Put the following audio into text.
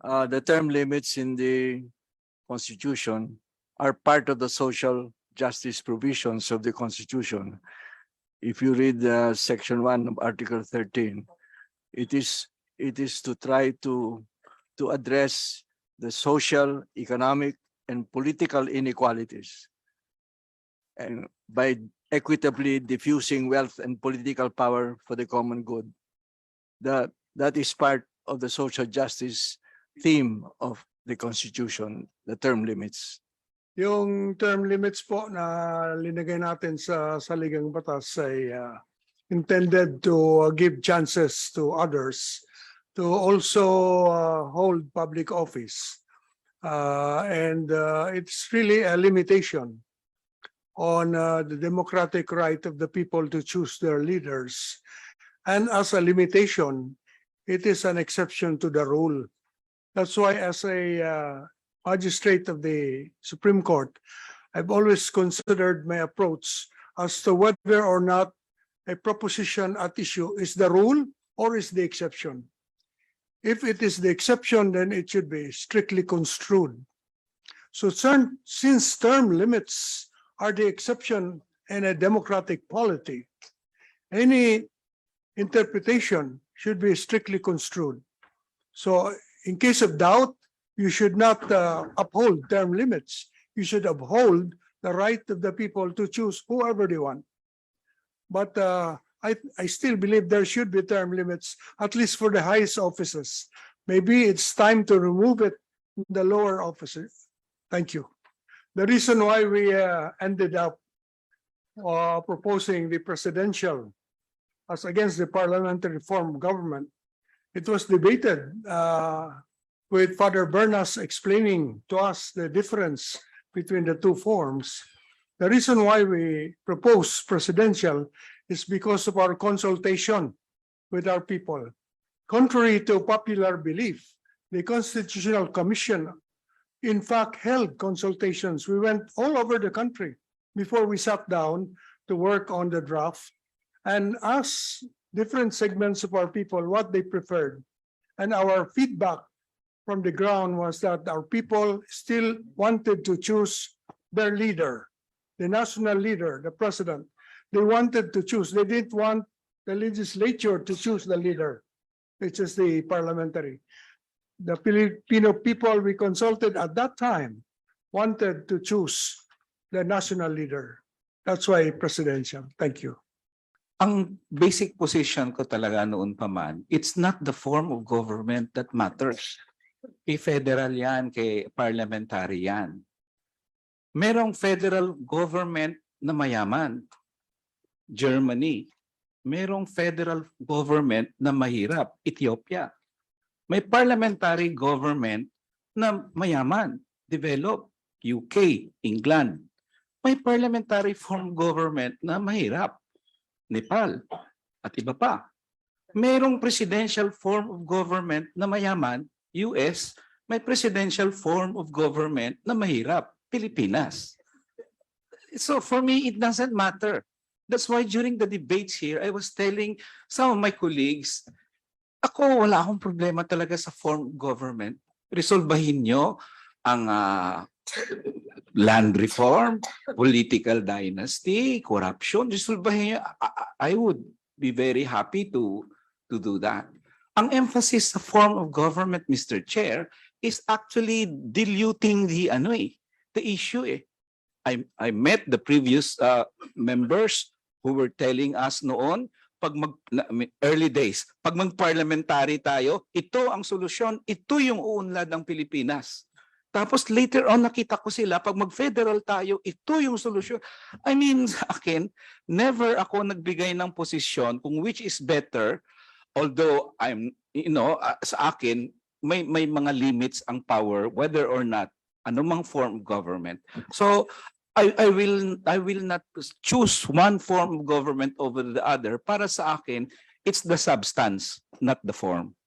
the term limits in the Constitution are part of the social justice provisions of the Constitution. If you read Section 1 of Article 13, it is to try to address the social, economic, and political inequalities, and by equitably diffusing wealth and political power for the common good. That is part of the social justice theme of the Constitution, the term limits. Yung term limits po na linagay natin sa Saligang Batas ay intended to give chances to others to also hold public office. And it's really a limitation on the democratic right of the people to choose their leaders. And as a limitation, it is an exception to the rule. That's why as a magistrate of the Supreme Court, I've always considered my approach as to whether or not a proposition at issue is the rule or is the exception. If it is the exception, then it should be strictly construed. So since term limits are the exception in a democratic polity, any interpretation should be strictly construed. So in case of doubt, you should not uphold term limits. You should uphold the right of the people to choose whoever they want. But I still believe there should be term limits, at least for the highest offices. Maybe it's time to remove it in the lower offices. Thank you. The reason why we ended up proposing the presidential as against the parliamentary form of government, it was debated with Father Bernas explaining to us the difference between the two forms. The reason why we propose presidential is because of our consultation with our people. Contrary to popular belief, the Constitutional Commission, in fact, held consultations. We went all over the country before we sat down to work on the draft and asked different segments of our people what they preferred. And our feedback from the ground was that our people still wanted to choose their leader, the national leader, the president. They wanted to choose. They didn't want the legislature to choose the leader, which is the parliamentary. The Filipino people we consulted at that time wanted to choose the national leader. That's why presidential. Thank you. Ang basic position ko talaga noon pa man, it's not the form of government that matters. Kay federal yan, kay parliamentary yan. Merong federal government na mayaman, Germany. Merong federal government na mahirap, Ethiopia. May parliamentary government na mayaman, developed, UK, England. May parliamentary form government na mahirap, Nepal, at iba pa. Merong presidential form of government na mayaman, US, may presidential form of government na mahirap, Pilipinas. So for me, it doesn't matter. That's why during the debates here, I was telling some of my colleagues, ako wala akong problema talaga sa form of government. Resolbahin nyo ang land reform, political dynasty, corruption. Resolbahin nyo. I would be very happy to do that. Ang emphasis sa form of government, Mr. Chair, is actually diluting the issue. I met the previous members who were telling us noon, early days, pag mag-parliamentary tayo, ito ang solusyon, ito yung uunlad ng Pilipinas. Tapos later on, nakita ko sila, pag mag-federal tayo, ito yung solusyon. I mean, sa akin, never ako nagbigay ng posisyon kung which is better. Although sa akin may mga limits ang power whether or not anumang form of government. So I will not choose one form of government over the other. Para sa akin, it's the substance, not the form.